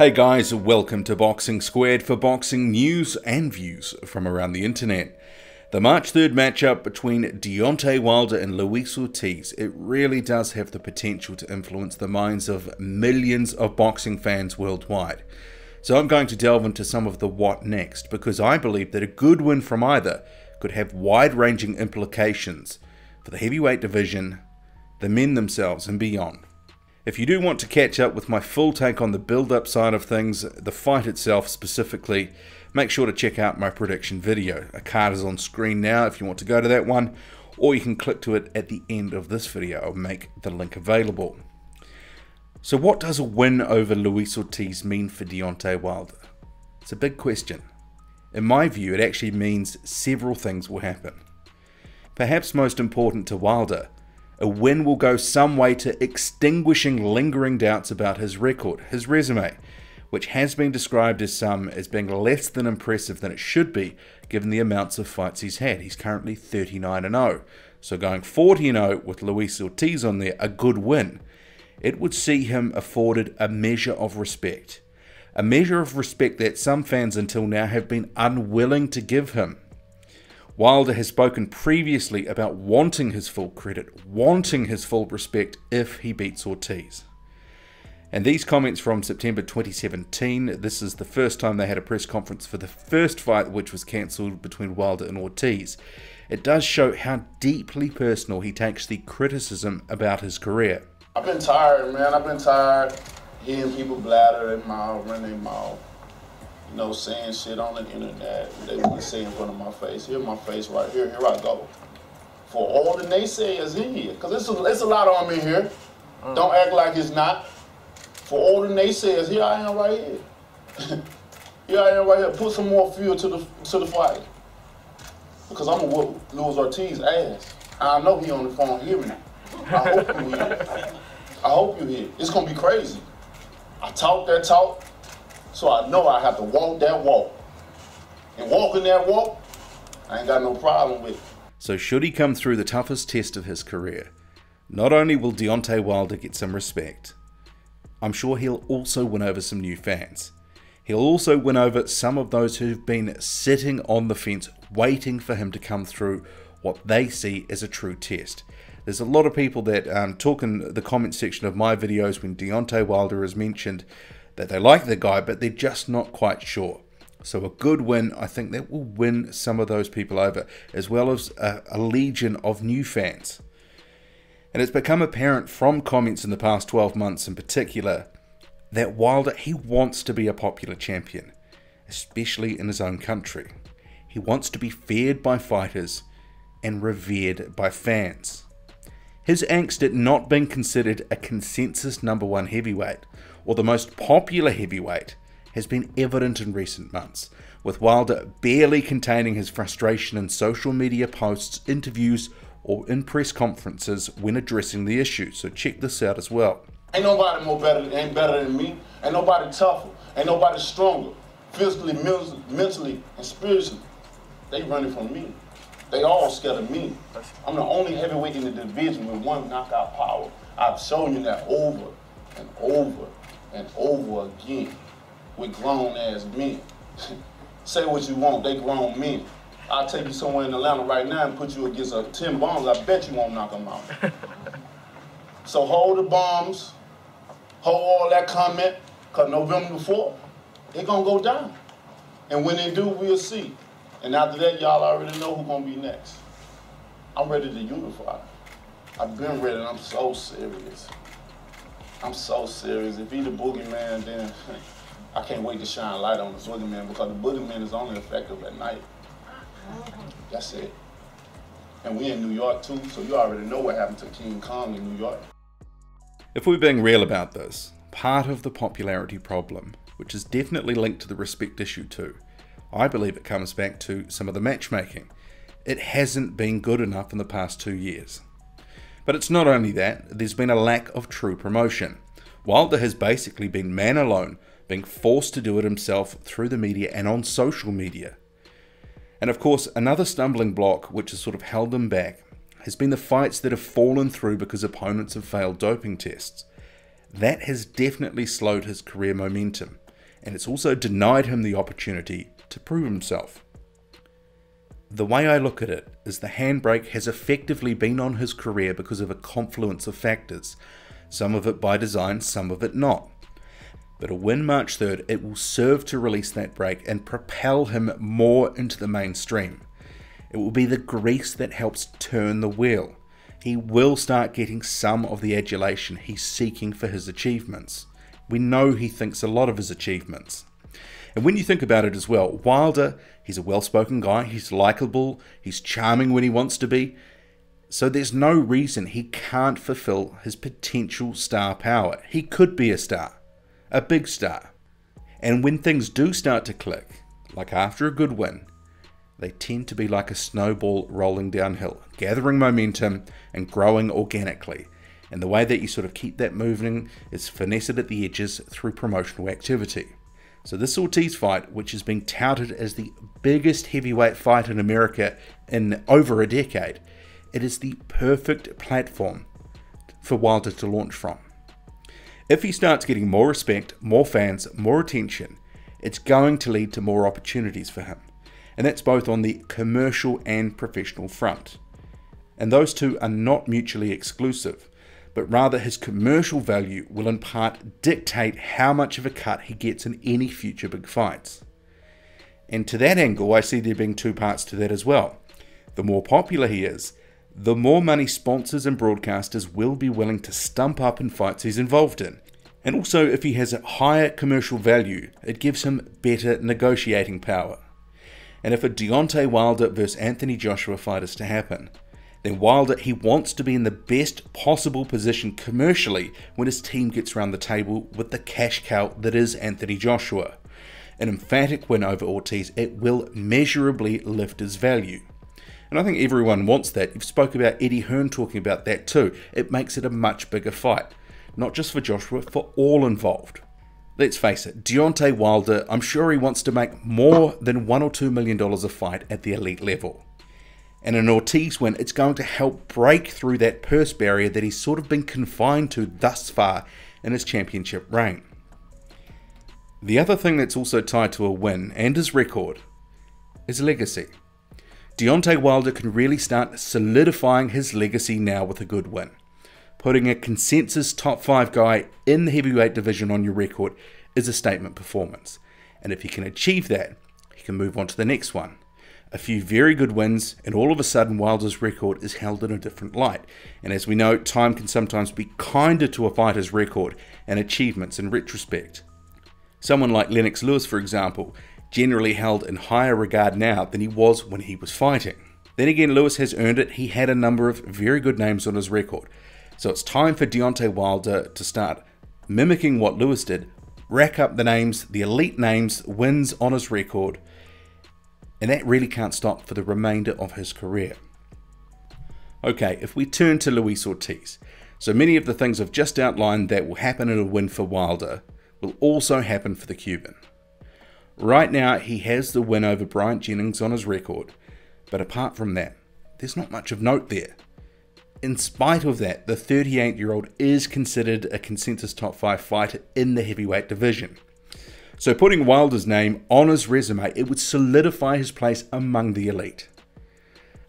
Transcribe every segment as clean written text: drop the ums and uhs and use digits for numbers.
Hey guys, welcome to Boxing Squared for boxing news and views from around the internet. The March 3rd matchup between Deontay Wilder and Luis Ortiz, it really does have the potential to influence the minds of millions of boxing fans worldwide. So I'm going to delve into some of the what next, because I believe that a good win from either could have wide-ranging implications for the heavyweight division, the men themselves and beyond. If you do want to catch up with my full take on the build-up side of things, the fight itself specifically, make sure to check out my prediction video. A card is on screen now if you want to go to that one, or you can click to it at the end of this video. I'll make the link available. So what does a win over Luis Ortiz mean for Deontay Wilder? It's a big question. In my view, it actually means several things will happen. Perhaps most important to Wilder, a win will go some way to extinguishing lingering doubts about his record, his resume, which has been described as being less than impressive than it should be given the amounts of fights he's had. He's currently 39-0. So going 40-0 with Luis Ortiz on there, a good win, it would see him afforded a measure of respect. A measure of respect that some fans until now have been unwilling to give him. Wilder has spoken previously about wanting his full credit, wanting his full respect if he beats Ortiz. And these comments from September 2017, this is the first time they had a press conference for the first fight which was cancelled between Wilder and Ortiz. It does show how deeply personal he takes the criticism about his career. I've been tired, man. I've been tired hearing people blather their mouth, run their mouth. You know, saying shit on the internet, they want to say in front of my face. Here's my face right here, here I go. For all the naysayers in here, because it's a lot of them in here. Don't act like it's not. For all the naysayers, here I am right here. Here I am right here. Put some more fuel to the fight. Because I'm going to whoop Luis Ortiz's ass. I know he on the phone hearing it. I hope you hear. I hope you hear. It's going to be crazy. I talk that talk. So I know I have to walk that walk. And walking that walk, I ain't got no problem with it. So should he come through the toughest test of his career, not only will Deontay Wilder get some respect, I'm sure he'll also win over some new fans. He'll also win over some of those who've been sitting on the fence waiting for him to come through what they see as a true test. There's a lot of people that talk in the comment section of my videos when Deontay Wilder is mentioned that they like the guy, but they're just not quite sure. So a good win, I think that will win some of those people over, as well as a legion of new fans. And it's become apparent from comments in the past 12 months in particular, that Wilder, he wants to be a popular champion, especially in his own country. He wants to be feared by fighters and revered by fans. His angst at not being considered a consensus #1 heavyweight, or the most popular heavyweight, has been evident in recent months, with Wilder barely containing his frustration in social media posts, interviews, or in press conferences when addressing the issue. So check this out as well. Ain't nobody ain't better than me. Ain't nobody tougher. Ain't nobody stronger. Physically, mentally, and spiritually. They running from me. They all scared of me. I'm the only heavyweight in the division with one knockout power. I've shown you that over and over and over again with grown-ass men. Say what you want, they grown men. I'll take you somewhere in Atlanta right now and put you against 10 bombs. I bet you won't knock them out. So hold the bombs, hold all that comment, because November 4th, it's going to go down. And when they do, we'll see. And after that, y'all already know who's going to be next. I'm ready to unify. I've been ready, and I'm so serious. I'm so serious. If he's the boogeyman, then I can't wait to shine light on the boogeyman, because the boogeyman is only effective at night. That's it. And we in New York too, so you already know what happened to King Kong in New York. If we're being real about this, part of the popularity problem, which is definitely linked to the respect issue too, I believe it comes back to some of the matchmaking. It hasn't been good enough in the past 2 years. But it's not only that, there's been a lack of true promotion. Wilder has basically been man alone, being forced to do it himself through the media and on social media. And of course, another stumbling block which has sort of held him back has been the fights that have fallen through because opponents have failed doping tests. That has definitely slowed his career momentum. and it's also denied him the opportunity to prove himself. The way I look at it is the handbrake has effectively been on his career because of a confluence of factors, some of it by design, some of it not. But a win March 3rd, it will serve to release that brake and propel him more into the mainstream. It will be the grease that helps turn the wheel. He will start getting some of the adulation he's seeking for his achievements. We know he thinks a lot of his achievements. And when you think about it as well, Wilder, he's a well-spoken guy, he's likable, he's charming when he wants to be. So there's no reason he can't fulfill his potential star power. He could be a star, a big star. And when things do start to click, like after a good win, they tend to be like a snowball rolling downhill, gathering momentum and growing organically. And the way that you sort of keep that moving is finesse it at the edges through promotional activity. So this Ortiz fight, which has been touted as the biggest heavyweight fight in America in over a decade, it is the perfect platform for Wilder to launch from. If he starts getting more respect, more fans, more attention, it's going to lead to more opportunities for him. And that's both on the commercial and professional front. And those two are not mutually exclusive, but rather his commercial value will in part dictate how much of a cut he gets in any future big fights. And to that angle, I see there being two parts to that as well. The more popular he is, the more money sponsors and broadcasters will be willing to stump up in fights he's involved in. And also, if he has a higher commercial value, it gives him better negotiating power. And if a Deontay Wilder versus Anthony Joshua fight is to happen, then Wilder, he wants to be in the best possible position commercially when his team gets around the table with the cash cow that is Anthony Joshua. An emphatic win over Ortiz, it will measurably lift his value. And I think everyone wants that. You've spoke about Eddie Hearn talking about that too. It makes it a much bigger fight. Not just for Joshua, for all involved. Let's face it, Deontay Wilder, I'm sure he wants to make more than $1 or $2 million a fight at the elite level. And an Ortiz win, it's going to help break through that purse barrier that he's sort of been confined to thus far in his championship reign. The other thing that's also tied to a win and his record is legacy. Deontay Wilder can really start solidifying his legacy now with a good win. Putting a consensus top 5 guy in the heavyweight division on your record is a statement performance. And if he can achieve that, he can move on to the next one. A few very good wins, and all of a sudden Wilder's record is held in a different light. And as we know, time can sometimes be kinder to a fighter's record and achievements in retrospect. Someone like Lennox Lewis, for example, generally held in higher regard now than he was when he was fighting. Then again, Lewis has earned it. He had a number of very good names on his record. So it's time for Deontay Wilder to start mimicking what Lewis did, rack up the names, the elite names, wins on his record, and that really can't stop for the remainder of his career. Okay, if we turn to Luis Ortiz, so many of the things I've just outlined that will happen in a win for Wilder will also happen for the Cuban. Right now, he has the win over Bryant Jennings on his record, but apart from that, there's not much of note there. In spite of that, the 38-year-old is considered a consensus top 5 fighter in the heavyweight division. So putting Wilder's name on his resume, it would solidify his place among the elite.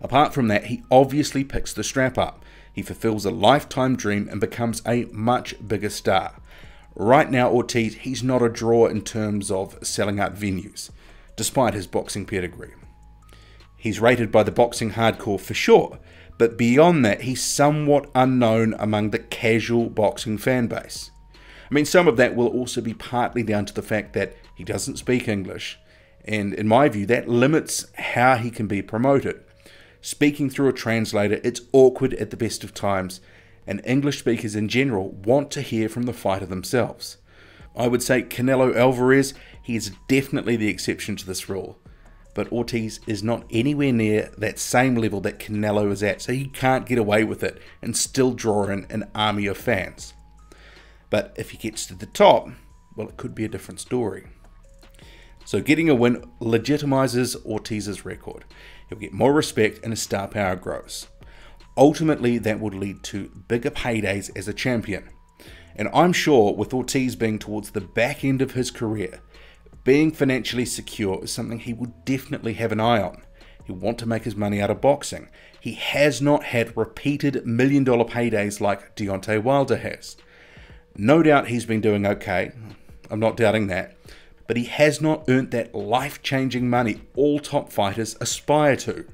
Apart from that, he obviously picks the strap up. He fulfills a lifetime dream and becomes a much bigger star. Right now, Ortiz, he's not a draw in terms of selling out venues, despite his boxing pedigree. He's rated by the boxing hardcore for sure, but beyond that, he's somewhat unknown among the casual boxing fan base. I mean, some of that will also be partly down to the fact that he doesn't speak English, and in my view, that limits how he can be promoted. Speaking through a translator, it's awkward at the best of times, and English speakers in general want to hear from the fighter themselves. I would say Canelo Alvarez, he is definitely the exception to this rule, but Ortiz is not anywhere near that same level that Canelo is at, so he can't get away with it and still draw in an army of fans. But if he gets to the top, well, it could be a different story. So getting a win legitimizes Ortiz's record. He'll get more respect and his star power grows. Ultimately, that would lead to bigger paydays as a champion. And I'm sure with Ortiz being towards the back end of his career, being financially secure is something he would definitely have an eye on. He'll want to make his money out of boxing. He has not had repeated million-dollar paydays like Deontay Wilder has. No doubt he's been doing okay, I'm not doubting that, but he has not earned that life-changing money all top fighters aspire to.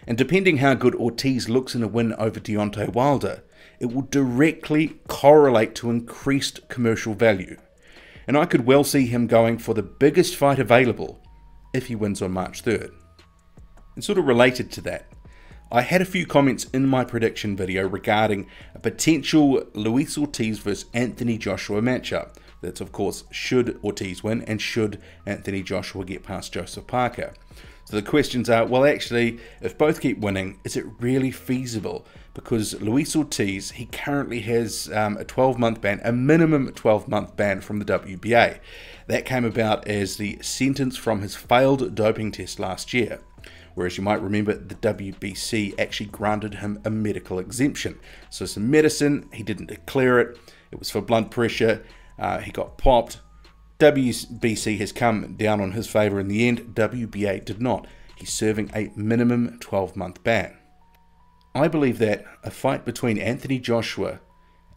And depending how good Ortiz looks in a win over Deontay Wilder, it will directly correlate to increased commercial value. And I could well see him going for the biggest fight available if he wins on March 3rd. And sort of related to that, I had a few comments in my prediction video regarding a potential Luis Ortiz vs Anthony Joshua matchup. That's of course should Ortiz win and should Anthony Joshua get past Joseph Parker. So the questions are, well actually, if both keep winning, is it really feasible? Because Luis Ortiz, he currently has a 12-month ban, a minimum 12-month ban from the WBA. That came about as the sentence from his failed doping test last year. Whereas you might remember, the WBC actually granted him a medical exemption. So some medicine, he didn't declare it, it was for blood pressure, he got popped. WBC has come down on his favour in the end, WBA did not. He's serving a minimum 12-month ban. I believe that a fight between Anthony Joshua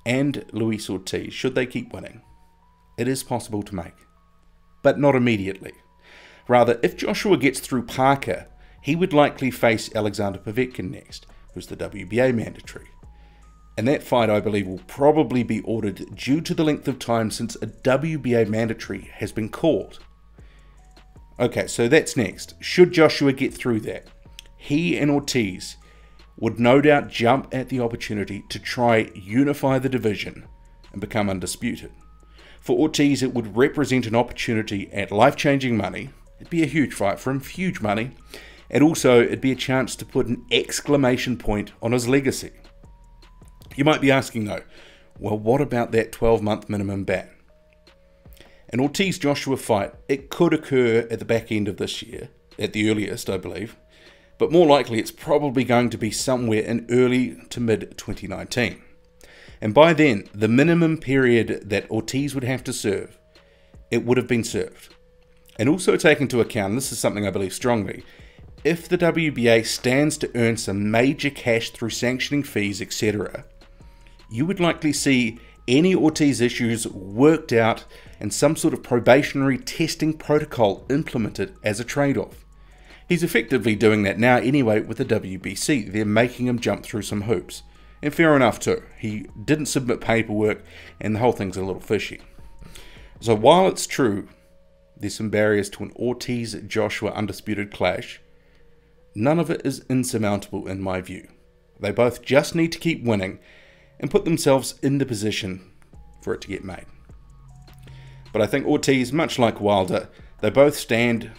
and Luis Ortiz, should they keep winning, it is possible to make. But not immediately. Rather, if Joshua gets through Parker, he would likely face Alexander Povetkin next, who's the WBA mandatory. And that fight, I believe, will probably be ordered due to the length of time since a WBA mandatory has been called. Okay, so that's next. Should Joshua get through that, he and Ortiz would no doubt jump at the opportunity to try unify the division and become undisputed. For Ortiz, it would represent an opportunity at life-changing money. It'd be a huge fight for him, huge money. And also, it'd be a chance to put an exclamation point on his legacy. You might be asking though, well, what about that 12-month minimum ban? An Ortiz-Joshua fight, it could occur at the back end of this year, at the earliest, I believe. But more likely, it's probably going to be somewhere in early to mid-2019. And by then, the minimum period that Ortiz would have to serve, it would have been served. And also take into account, and this is something I believe strongly, if the WBA stands to earn some major cash through sanctioning fees, etc., you would likely see any Ortiz issues worked out and some sort of probationary testing protocol implemented as a trade-off. He's effectively doing that now anyway with the WBC. They're making him jump through some hoops. And fair enough too. He didn't submit paperwork and the whole thing's a little fishy. So while it's true there's some barriers to an Ortiz-Joshua undisputed clash, none of it is insurmountable in my view. They both just need to keep winning and put themselves in the position for it to get made. But I think Ortiz, much like Wilder, they both stand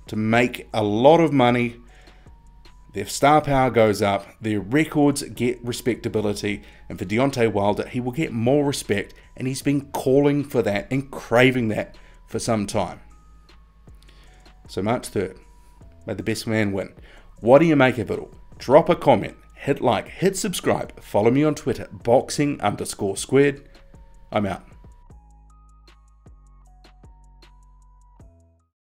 to make a lot of money. Their star power goes up, their records get respectability, and for Deontay Wilder, he will get more respect, and he's been calling for that and craving that for some time. So March 3rd, may the best man win. What do you make of it all? Drop a comment, hit like, hit subscribe, follow me on Twitter, boxing_squared. I'm out.